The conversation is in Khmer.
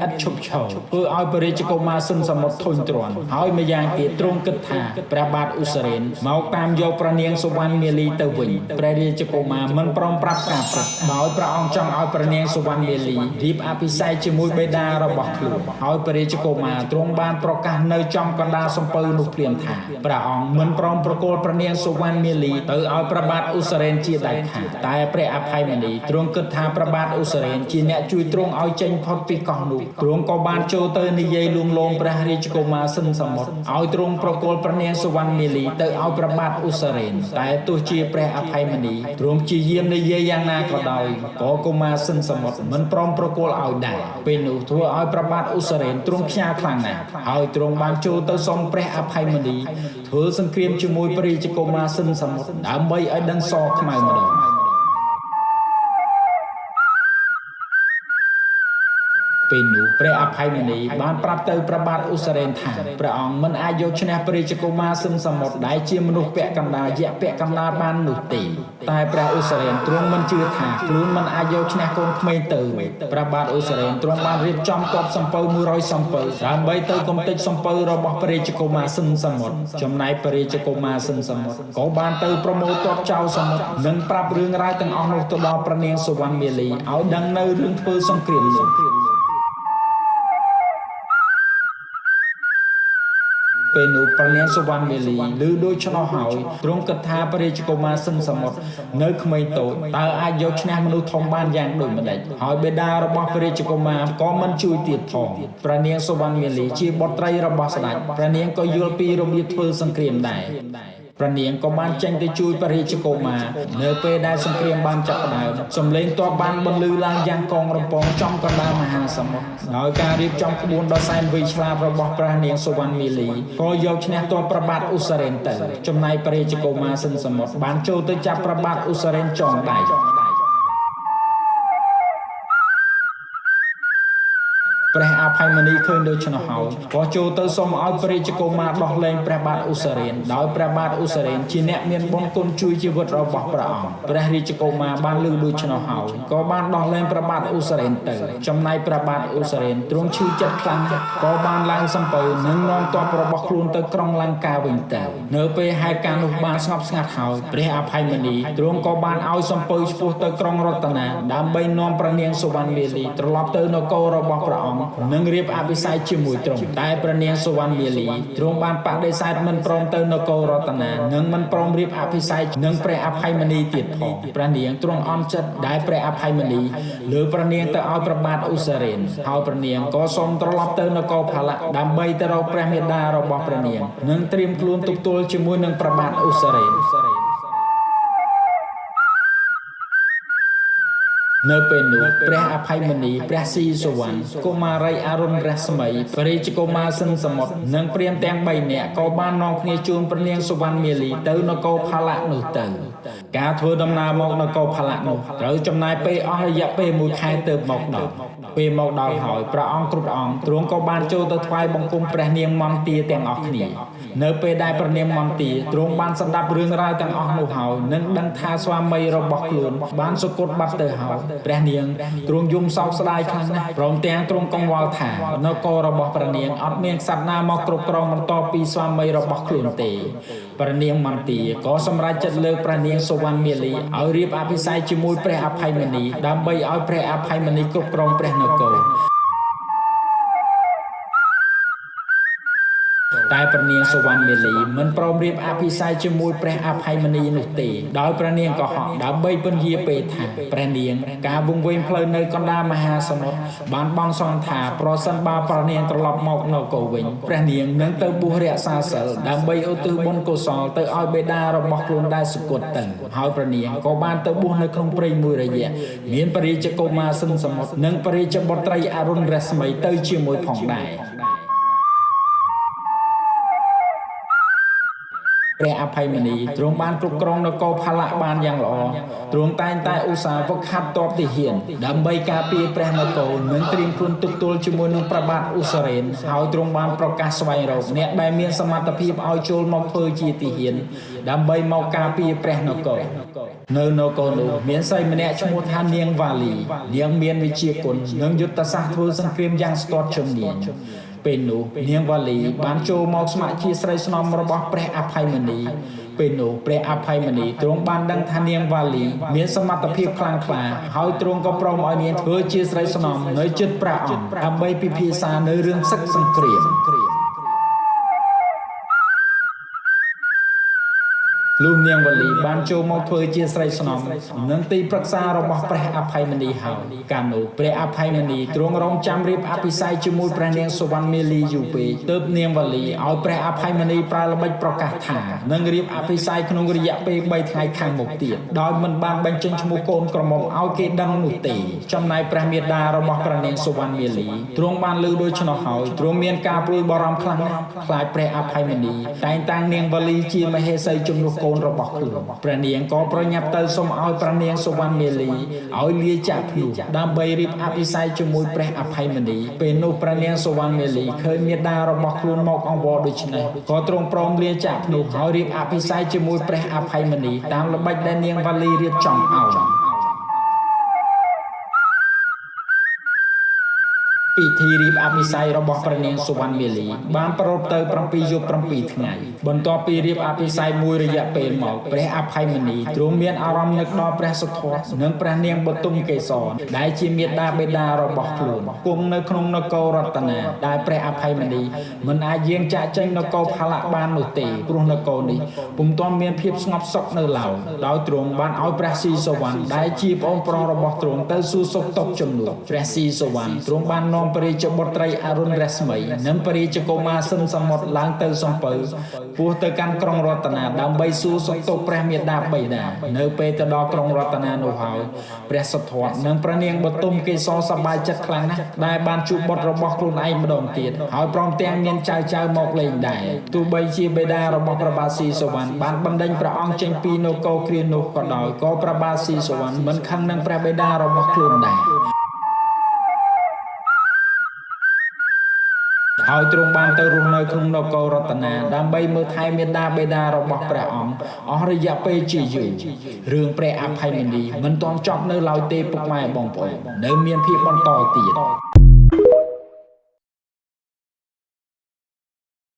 ឥតឈប់ឈរធ្វើឲ្យព្រះរាជកុមារសិនសមុទ្រធុញទ្រាន់ហើយម្យ៉ាងទៀតទ្រង់គិតថាព្រះបាទឧសរេនមកតាមយកព្រះនាងសុវណ្ណមាលីទៅវិញព្រះរាជកុមារមិនព្រមប្រាប់ការពិតដោយព្រះអង្គចង់ឲ្យព្រះនាងសុវណ្ណមាលីរៀបអភិសេកជាមួយបិតារបស់ខ្លួនហើយព្រះរាជកុមារទ្រង់បានប្រកាសនៅចំកណ្ដាលសំពៅនោះភ្លាមថាព្រះអង្គមិនព្រមប្រគល់ព្រះនាងសុវណ្ណមាលីទៅឲ្យព្រះបាទឧសរេនជាដាច់ខាតតែព្រះអភ័យមនីទ្រង់គិតថាព្រះបាទឧសរេនជាអ្នកជួយទ្រង់ឲ្យចេញផុតពីកោះនោះទ្រង់ក៏បានចូលទៅនិយាយលួងលោមព្រះរាជកុមារសិនសមុទ្រឲ្យទ្រង់ប្រគល់ព្រះនាងសុវណ្ណមាលីទៅឲ្យព្រះបាទឧសរេនតែទោះជាព្រះអភ័យមនីទ្រង់ព្យាយាមនិយាយយ៉ាងណាក៏ដោយក៏កុមារសិនសមុទ្រមិនព្រមប្រគល់ឲ្យដែរពេលនោះធ្វើឲ្យព្រះបាទឧសរេនទ្រង់ខ្ញាល់ខ្លាំងណាស់ហើយទ្រង់បានចូលទៅសុំព្រះអភ័យមនីធ្វើសង្គ្រាមជាមួយព្រះរាជកុមារសិនសមុទ្រដើម្បីឲ្យដឹងសខ្មៅម្ដងពេលនោះព្រះអភ័យមនីបានប្រាប់ទៅព្រះបាទឧសរេនថាព្រះអង្គមិនអាចយកឈ្នះព្រះរាជកុមារសិនសមុទ្រដែលជាមនុស្សពាក់កណ្ដាលយៈពាក់កណ្ដាលបាននោះទេតែព្រះឧសរេនទ្រង់មិនជឿថាខ្លួនមិនអាចយកឈ្នះកូនក្មេងទៅព្រះបាទឧសរេនទ្រង់បានរៀបចំទ័ពសំពៅ100សំពៅដើម្បីទៅកំទេចសំពៅរបស់ព្រះរាជកុមារសិនសមុទ្រចំណែកព្រះរាជកុមារសិនសមុទ្រក៏បានទៅប្រមូលទ័ពចៅសមុទ្រនិងប្រាប់រឿងរ៉ាវទាំងអស់នោះទៅដល់ព្រះនាងសុវណ្ណមាលីឲ្យដឹងនៅរឿងធ្វើសង្គ្រាមនោះពេលនោះព្រះនាងសុវណ្ណមាលីឮដូច្នោះហើយទ្រង់គិតថាព្រះរាជកុមារសិនសមុទ្រនៅក្មេងតូចតើអាចយកឈ្នះមនុស្សធំបានយ៉ាងដូចម្តេចហើយបិតារបស់ព្រះរាជកុមារក៏មិនជួយទៀតផងព្រះនាងសុវណ្ណមាលីជាបុត្រីរបស់ស្ដេចព្រះនាងក៏យល់ពីរបៀបធ្វើសង្គ្រាមដែរព្រះនាងក៏បានចេញទៅជួយព្រះរាជកុមារនៅពេលដែលសង្គ្រាមបានចាប់ផ្ដើមសម្លេងទ័ពបានបន្លឺឡើងយ៉ាងកងរំពងចំកណ្ដាលមហាសមុទ្រដោយការរៀបចំក្បួនដ៏សែនវៃឆ្លាតរបស់ព្រះនាងសុវណ្ណមាលីក៏យកឈ្នះទ័ពព្រះបាទឧសរេនទៅចំណែកព្រះរាជកុមារសិនសមុទ្របានចូលទៅចាប់ព្រះបាទឧសរេនចងដៃព្រះអភ័យមនីឃើញដូច្នោះហើយក៏ចូលទៅសូមឲ្យព្រះរាជកុមារដោះលែងព្រះបាទឧសរេនដោយព្រះបាទឧសរេនជាអ្នកមានបុណ្យគុណជួយជីវិតរបស់ព្រះអង្គព្រះរាជកុមារបានឮដូច្នោះហើយក៏បានដោះលែងព្រះបាទឧសរេនទៅចំណែកព្រះបាទឧសរេនទ្រង់ឈឺចិត្តខ្លាំងក៏បានឡើងសំពៅនិងនាំទ័ពរបស់ខ្លួនទៅក្រុងលង្កាវិញទៅនៅពេលហេតុការណ៍នោះបានស្ងប់ស្ងាត់ហើយព្រះអភ័យមនីទ្រង់ក៏បានឲ្យសំពៅឆ្ពោះទៅក្រុងរតនាដើម្បីនាំព្រះនាងសុវណ្ណមាលីត្រឡប់ទៅនគររបស់ព្រះអង្គនិងរៀបអភិសេកជាមួយទ្រង់តែព្រះនាងសុវណ្ណមាលីទ្រង់បានបដិសេធមិនព្រមទៅនគររតនានិងមិនព្រមរៀបអភិសេកនឹងព្រះអភ័យមនីទៀតផងព្រះនាងទ្រង់អន់ចិត្តដែលព្រះអភ័យមនីលើព្រះនាងទៅឲ្យព្រះបាទឧសរេនហើយព្រះនាងក៏សូមត្រឡប់ទៅនគរផាលៈដើម្បីទៅរកព្រះមេដារបស់ព្រះនាងនិងត្រៀមខ្លួនទប់ទល់ជាមួយនឹងព្រះបាទឧសរេននៅពេលនោះព្រះអភ័យមនីព្រះស៊ីសុវណ្ណកុមារីអរុណរស្មីព្រះរាជកុមារសិនសមុទ្រនិងព្រាហ្មណ៍ទាំង3នាក់ក៏បាននាំគ្នាជូនព្រះនាងសុវណ្ណមាលីទៅនគរផាលៈនោះទៅការធ្វើដំណើរមកនគរផាលៈនោះត្រូវចំណាយពេលអស់រយៈពេល1ខែទើបមកដល់ពេលមកដល់ហើយព្រះអង្គគ្រប់អង្គទ្រង់ក៏បានចូលទៅថ្វាយបង្គំព្រះនាងមន្ទាទាំងអស់គ្នានៅពេលដែលព្រះនាងមន្ទាទ្រង់បានស្ដាប់រឿងរ៉ាវទាំងអស់នោះហើយនឹងដឹងថាស្វាមីរបស់ខ្លួនបានសុគតបាត់ទៅហើយព្រះនាងទ្រង់យំសោកស្ដាយខ្លាំងណាស់ព្រមទាំងទ្រង់កង្វល់ថានគររបស់ព្រះនាងអត់មានក្សត្រណាមកគ្រប់គ្រងបន្តពីស្វាមីរបស់ខ្លួនទេព្រះនាងមន្ទាក៏សម្រេចចិត្តលើកព្រះនាងសុវណ្ណមាលីឲ្យរៀបអភិសេកជាមួយព្រះអភ័យមនីដើម្បីឲ្យព្រះអភ័យមនីគ្រប់គ្រងព្រះនគរតែព្រះនាងសុវណ្ណមាលីមិនព្រមរៀបអភិសេកជាមួយព្រះអភ័យមនីនោះទេដោយព្រះនាងកុហកដើម្បីពន្យាពេលថាព្រះនាងការវង្វេងផ្លូវនៅកណ្ដាលមហាសមុទ្របានបង់សង្ឃថាប្រសិនបើព្រះនាងត្រឡប់មកនគរវិញព្រះនាងនឹងទៅបួសរក្សាសិលដើម្បីឧទ្ទិសបុណ្យកុសលទៅឲ្យបិតារបស់ខ្លួនដែលសុគតទៅហើយព្រះនាងក៏បានទៅបួសនៅក្នុងព្រៃមួយរយៈមានព្រះរាជកុមារសិនសមុទ្រនិងព្រះរាជបុត្រីអរុណរស្មីទៅជាមួយផងដែរ ព្រះអភ័យមនីទ្រង់បានគ្រប់គ្រងនគរផាឡៈបានយ៉ាងល្អទ្រង់តែងតែឧស្សាហ៍វឹកហាត់ទ័ពទាហានដើម្បីការពារព្រះនគរនិងត្រៀមខ្លួនទប់ទល់ជាមួយនឹងព្រះបាទឧសរេនហើយទ្រង់បានប្រកាសស្វែងរកអ្នកដែលមានសមត្ថភាពឲ្យចូលមកធ្វើជាទាហានដើម្បីមកការពារព្រះនគរនៅនគរនោះមានស្រីម្នាក់ឈ្មោះថានាងវ៉ាលីនាងមានវិជ្ជាគុណនិងយុទ្ធសាស្ត្រធ្វើសង្គ្រាមយ៉ាងស្ទាត់ជំនាញពេលនោះនាងវ៉ាលីបានចូលមកស្ម័គ្រជាស្រីស្នំរបស់ព្រះអភ័យមនីពេលនោះព្រះអភ័យមនីទ្រង់បានដឹងថានាងវ៉ាលីមានសមត្ថភាពខ្លាំងក្លាហើយទ្រង់ក៏ព្រមឲ្យនាងធ្វើជាស្រីស្នំនៅជិតព្រះអង្គដើម្បីពិភាក្សានៅរឿងសឹកសង្គ្រាមលុះនាងវលីបានចូលមកធ្វើជាស្រីស្នំនឹងទីប្រឹក្សារបស់ព្រះអភ័យមនីហើយកាលនោះព្រះអភ័យមនីទ្រង់រងចាំរៀបអភិសេកជាមួយព្រះនាងសុវណ្ណមាលីយូរពេកទើបនាងវលីឲ្យព្រះអភ័យមនីប្រើល្បិចប្រកាសថានឹងរៀបអភិសេកក្នុងរយៈពេល3ថ្ងៃខាងមុខទៀតដោយមិនបានបញ្ចេញឈ្មោះកូនក្រមុំឲ្យគេដឹងនោះទេចំណែកព្រះមាតារបស់ព្រះនាងសុវណ្ណមាលីទ្រង់បានឮដូច្នោះហើយទ្រង់មានការព្រួយបារម្ភខ្លាំងណាស់ខ្លាចព្រះអភ័យមនីតែងតាំងនាងវលីជាមហេសីជំនួសកូនរបស់ខ្លួនព្រះនាងក៏ប្រញាប់ទៅសុំឲ្យព្រះនាងសុវណ្ណមាលីឲ្យលាចាកភ្នោះដើម្បីរៀបអភិសេកជាមួយព្រះអភ័យមនីពេលនោះព្រះនាងសុវណ្ណមាលីឃើញមាតារបស់ខ្លួនមកអង្វរដូច្នេះក៏ទ្រង់ព្រមលាចាកភ្នោះហើយរៀបអភិសេកជាមួយព្រះអភ័យមនីតាមល្បិចដែលនាងវលីរៀបចំឲ្យពិធីរៀបអភិសេករបស់ព្រះនាងសុវណ្ណមាលីបានប្រពទៅ7យប់7ថ្ងៃបន្ទាប់ពីរៀបអភិសេកមួយរយៈពេលមកព្រះអភ័យមនីទ្រង់មានអារម្មណ៍នឹកដល់ព្រះសុទ្ធត្ថនិងព្រះនាងបទុមកេសរដែលជាមាតាបិតារបស់ខ្លួនគង់នៅក្នុងនគររតនាដែលព្រះអភ័យមនីមិនអាចយាងចាកចេញនគរផាឡៈបាននោះទេព្រោះនគរនេះពុំទាន់មានភាពស្ងប់សុខនៅឡើយដោយទ្រង់បានឲ្យព្រះស៊ីសុវណ្ណដែលជាប្អូនប្រុសរបស់ទ្រង់ទៅសួរសុខទុក្ខជំនួសព្រះស៊ីសុវណ្ណទ្រង់បាននាំព្រះរាជបុត្រីអរុណរស្មីនិងព្រះរាជកុមារសិនសមុទ្រឡើងទៅសំពៅពោះទៅកាន់ក្រុងរតនាដើម្បីសួរសុខទុក្ខព្រះមាតាបិតានៅពេលទៅដល់ក្រុងរតនានោះហើយព្រះសុទ្ធត្ថនិងព្រះនាងបទុមកេសរសប្បាយចិត្តខ្លាំងណាស់ដែលបានជួបបុត្ររបស់ខ្លួនឯងម្ដងទៀតហើយព្រមទាំងមានចៅមកលេងដែរទោះបីជាបិតារបស់ព្រះបាទស៊ីសុវណ្ណបានបណ្ដេញព្រះអង្គចេញពីនគរគ្រានោះក៏ដោយក៏ព្រះបាទស៊ីសុវណ្ណមិនខឹងនឹងព្រះបិតារបស់ខ្លួនដែរហើយទ្រង់បានទៅរស់នៅក្នុងនគររតនាដើម្បីមើលថែមាតាបិតារបស់ព្រះអង្គអស់រយៈពេលជាយូររឿងព្រះអភ័យមនីមិនទាន់ចប់នៅឡើយទេពុកម៉ែបងប្អូននៅមានភាពបន្តទៀត